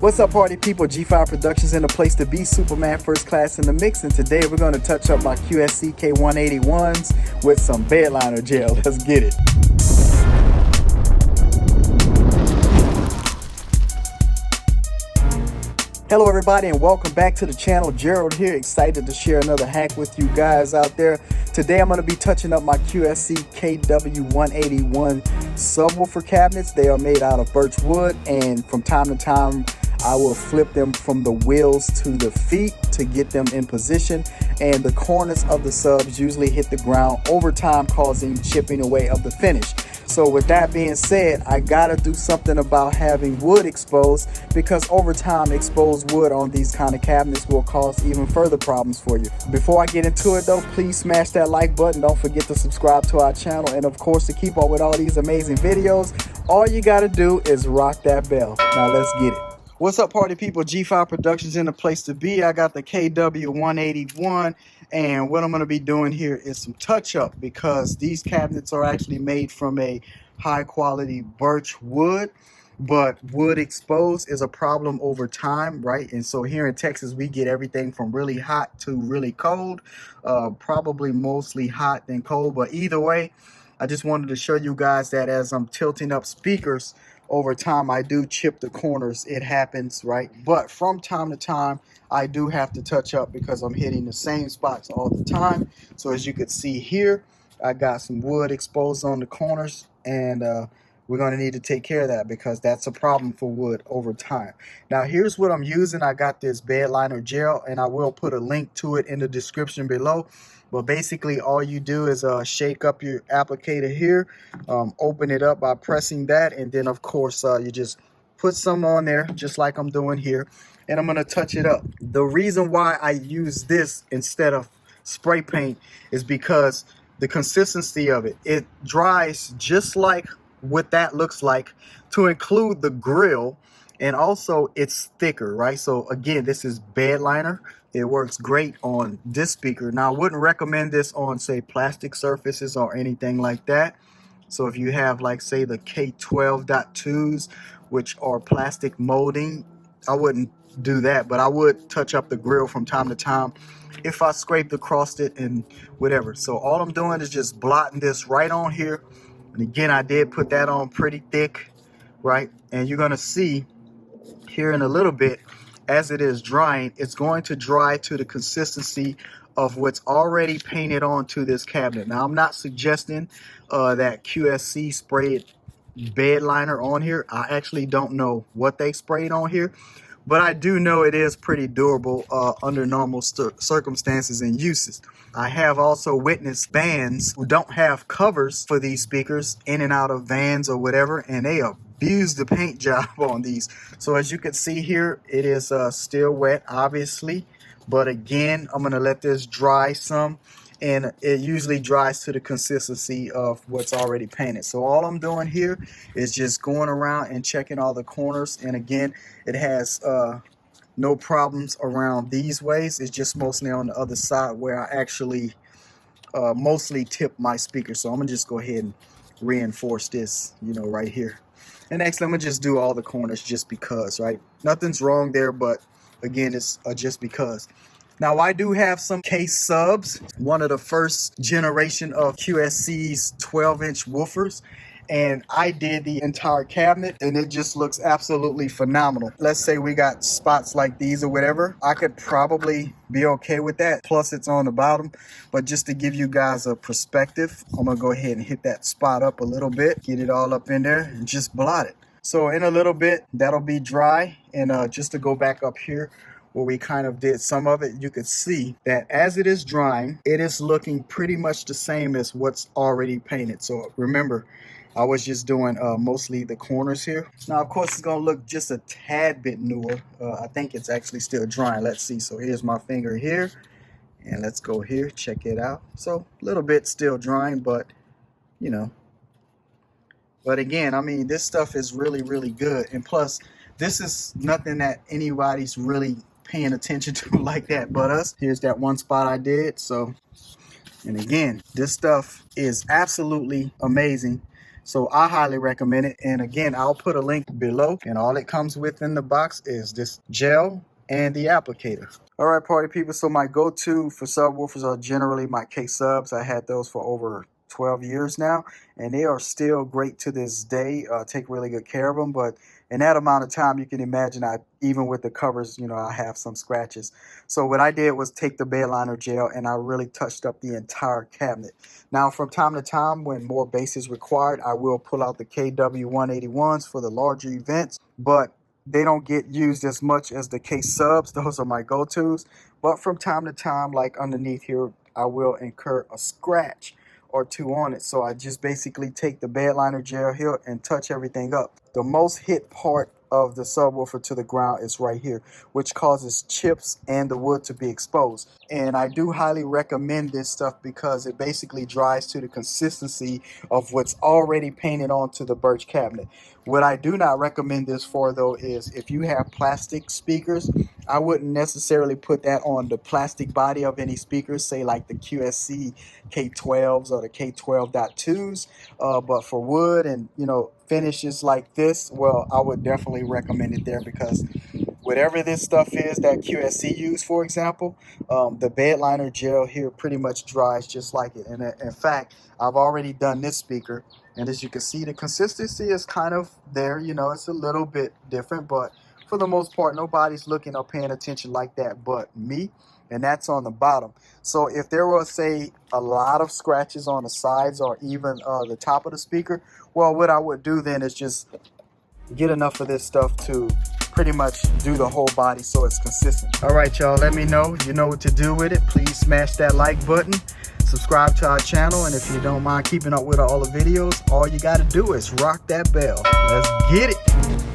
What's up, party people? G5 Productions in the place to be. Superman First Class in the mix, and today we're going to touch up my QSC K181s with some bedliner gel. Let's get it. Hello everybody, and welcome back to the channel. Gerald here, excited to share another hack with you guys out there. Today I'm going to be touching up my QSC KW181 subwoofer cabinets. They are made out of birch wood, and from time to time I will flip them from the wheels to the feet to get them in position, and the corners of the subs usually hit the ground over time, causing chipping away of the finish. So with that being said, I gotta do something about having wood exposed, because over time exposed wood on these kind of cabinets will cause even further problems for you. Before I get into it though, please smash that like button. Don't forget to subscribe to our channel, and of course, to keep up with all these amazing videos, all you gotta do is rock that bell. Now let's get it. What's up, party people? G5 Productions in the place to be. I got the KW181, and what I'm going to be doing here is some touch-up, because these cabinets are actually made from a high-quality birch wood, but wood exposed is a problem over time, right? And so here in Texas, we get everything from really hot to really cold, probably mostly hot than cold, but either way, I just wanted to show you guys that as I'm tilting up speakers, over time I do chip the corners. It happens, right? But from time to time I do have to touch up, because I'm hitting the same spots all the time. So as you can see here, I got some wood exposed on the corners, and we're going to need to take care of that, because that's a problem for wood over time. Now here's what I'm using. I got this bed liner gel, and I will put a link to it in the description below. But basically all you do is shake up your applicator here, open it up by pressing that, and then of course you just put some on there just like I'm doing here, and I'm going to touch it up. The reason why I use this instead of spray paint is because the consistency of it, it dries just like what that looks like, to include the grill, and also it's thicker, right? So again, this is bed liner. It works great on this speaker. Now I wouldn't recommend this on, say, plastic surfaces or anything like that. So if you have, like, say, the K12.2s, which are plastic molding, I wouldn't do that, but I would touch up the grill from time to time if I scraped across it and whatever. So all I'm doing is just blotting this right on here. And again, I did put that on pretty thick, right? And you're gonna see here in a little bit, as it is drying, it's going to dry to the consistency of what's already painted onto this cabinet. Now I'm not suggesting that QSC sprayed bed liner on here. I actually don't know what they sprayed on here, but I do know it is pretty durable under normal circumstances and uses. I have also witnessed bands who don't have covers for these speakers in and out of vans or whatever, and they abuse the paint job on these. So as you can see here, it is still wet, obviously, but again, I'm going to let this dry some, and it usually dries to the consistency of what's already painted. So all I'm doing here is just going around and checking all the corners, and again, it has no problems around these ways. It's just mostly on the other side where I actually mostly tip my speaker. So I'm gonna just go ahead and reinforce this, you know, right here. And next, I'm gonna just do all the corners just because, right? Nothing's wrong there, but again, it's just because. Now, I do have some case subs, one of the first generation of QSC's 12-inch woofers, and I did the entire cabinet, and it just looks absolutely phenomenal. Let's say we got spots like these or whatever, I could probably be okay with that. Plus, it's on the bottom, but just to give you guys a perspective, I'm gonna go ahead and hit that spot up a little bit, get it all up in there, and just blot it. So in a little bit, that'll be dry, and just to go back up here, where we kind of did some of it, you could see that as it is drying, it is looking pretty much the same as what's already painted. So remember, I was just doing mostly the corners here. Now, of course, it's gonna look just a tad bit newer. I think it's actually still drying. Let's see. So here's my finger here, and let's go here, check it out. So a little bit still drying, but you know. But again, I mean, this stuff is really, really good. And plus, this is nothing that anybody's really paying attention to like that but us. Here's that one spot I did. So, and again, this stuff is absolutely amazing. So I highly recommend it. And again, I'll put a link below, and all it comes with in the box is this gel and the applicator. All right, party people, so my go-to for subwoofers are generally my K-subs. I had those for over 12 years now, and they are still great to this day. Take really good care of them, but in that amount of time, you can imagine, even with the covers, I have some scratches. So what I did was take the bed liner gel, and I really touched up the entire cabinet. Now, from time to time, when more base is required, I will pull out the KW181s for the larger events, but they don't get used as much as the K-subs. Those are my go-tos. But from time to time, like underneath here, I will incur a scratch or two on it. So I just basically take the bed liner gel here and touch everything up. The most hit part of the subwoofer to the ground is right here, which causes chips and the wood to be exposed. And I do highly recommend this stuff because it basically dries to the consistency of what's already painted onto the birch cabinet. What I do not recommend this for, though, is if you have plastic speakers, I wouldn't necessarily put that on the plastic body of any speakers, say like the QSC K12s or the K12.2s. But for wood and, finishes like this, well, I would definitely recommend it there, because whatever this stuff is that QSC used, for example, the bed liner gel here pretty much dries just like it. And in fact, I've already done this speaker, and as you can see, the consistency is kind of there. It's a little bit different, but for the most part, nobody's looking or paying attention like that but me, and that's on the bottom. So if there was, say, a lot of scratches on the sides or even the top of the speaker, well, what I would do then is just get enough of this stuff to pretty much do the whole body so it's consistent. All right, y'all, let me know. You know what to do with it. Please smash that like button. Subscribe to our channel, and if you don't mind keeping up with all the videos, all you got to do is rock that bell. Let's get it.